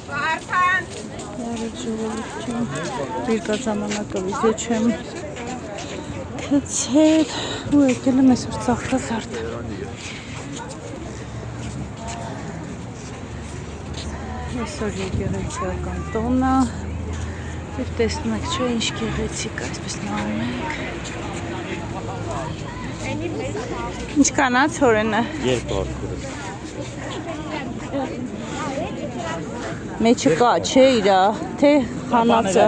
Yarı ժողովրդին երկրաժամանակը վիդեո չեմ գցել ու եկել եմ այսօր Ծաղկազարդ։ Այսօր եկեղեցիական տոնը եւ տեսնում եք չէ ինչ գեղեցիկ այսպես նայում եք։ Ինչ կանաց հորենը։ 200 Մեջը կա չէ իրա, թե խանածը։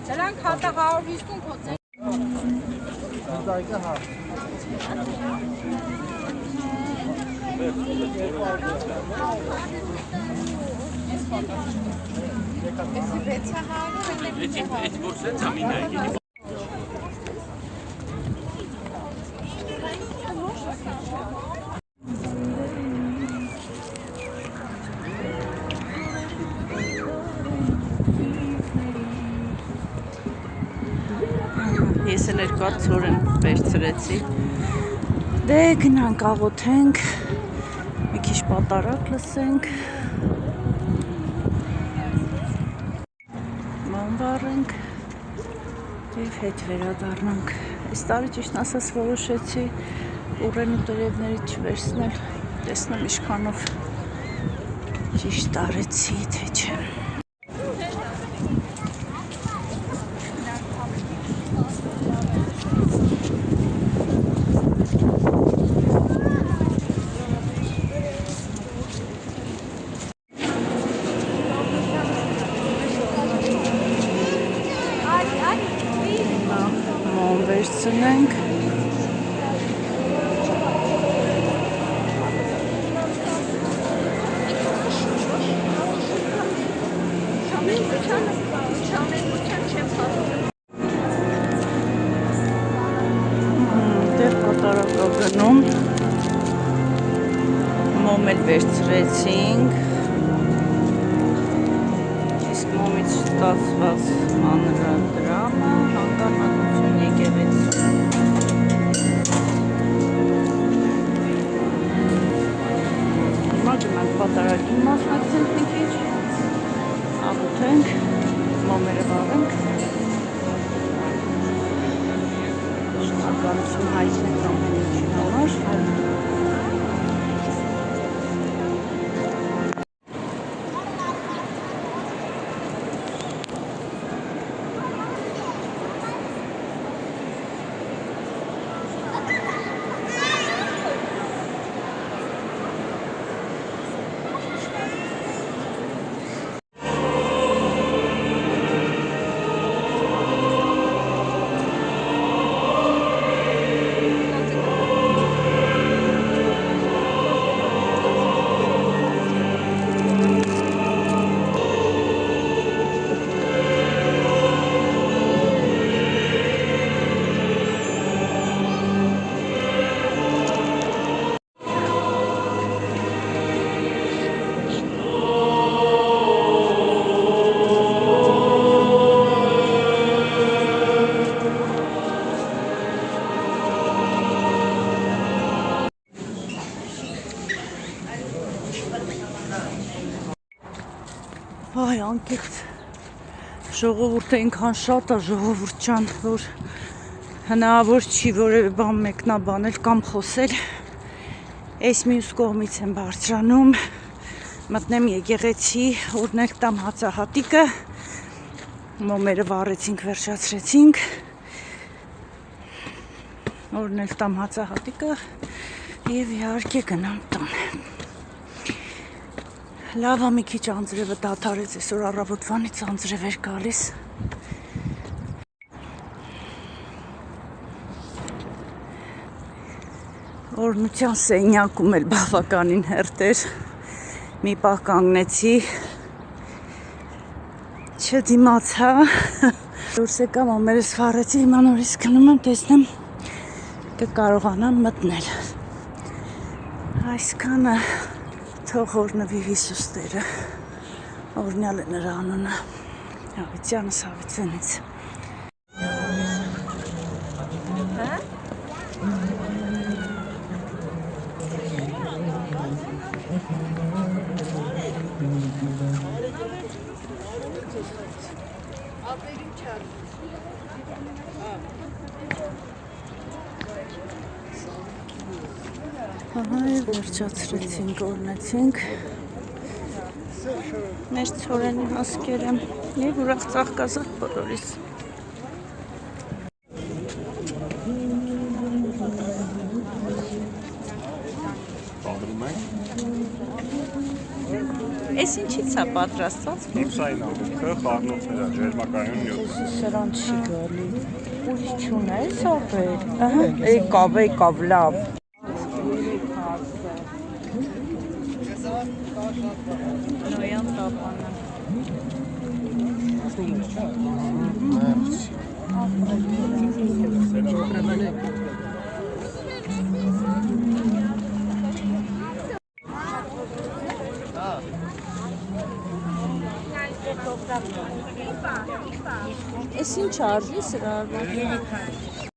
Դրանք հատաղարվիստուն կոցեն։ Ես էլ երկար ծորեն վերցրեցի։ Դե գնանք աղոթենք, մի քիչ պատարակ լսենք, մանվառենք և հետ վերադառնանք։ Այս տարի ճիշտ ասած որոշեցի ուռեն ու տերևներից չվերցնել, տեսնեմ ինչքանով ճիշտ արեցի, թե չէ։ Վերցնենք դեր պատարակա գնում մոմ էլ վերցրեցինք իսկ մոմից ստացված մանրադրամը հանգամանություն եկեղեցու հիմա գնանք պատարակին մասնակցենք մի քիչ աղոթենք մոմերը վառենք շնորհակալություն հայտնենք ամեն ինչի համար Այ անկեղծ ժողովուրդը այնքան շատ է ժողովուրդ ջան, որ հնարավոր չի որևէ բան մեկնաբանել կամ խոսել։ Այս մյուս կողմից եմ բարձրանում, մտնեմ եկեղեցի, օրհնել տամ հացահատիկը, մոմերը վառեցինք, վերջացրեցինք, օրհնել տամ հացահատիկը եւ իհարկե գնամ տան։ Լավ է մի քիչ անձրևը դադարեց, այսօր առավոտվանից անձրև էր գալիս։ Օրհնության սենյակում էլ բավականին հերթ էր։ Մի պահ կանգնեցի, չդիմացա։ Դուրս եկամ, ամերս վառեցի, հիմա նորից գնում եմ, տեսնեմ կկարողանամ մտնել։ Այսքանը թող օրնվի Հիսուս Տերը, օրնյալ է նրա անունը, Ավիցյանս Ավիցենից։ Ահա վերջացրեցինք, օրնեցինք մեր ցորենի հասկերը և ուրախ ծաղկազարդ բոլորիս։ Էս ինչից է պատրաստված։ Նիվսային ամուքը, խառնոցները, ջերմակայուն նյութ։ Սրան չի գալի։ Ուրիշ չունե, էս ապել։ Ահա, եկավ, լավ։ Նոյան տապանը։ Էս ինչ արժի սրա արվա։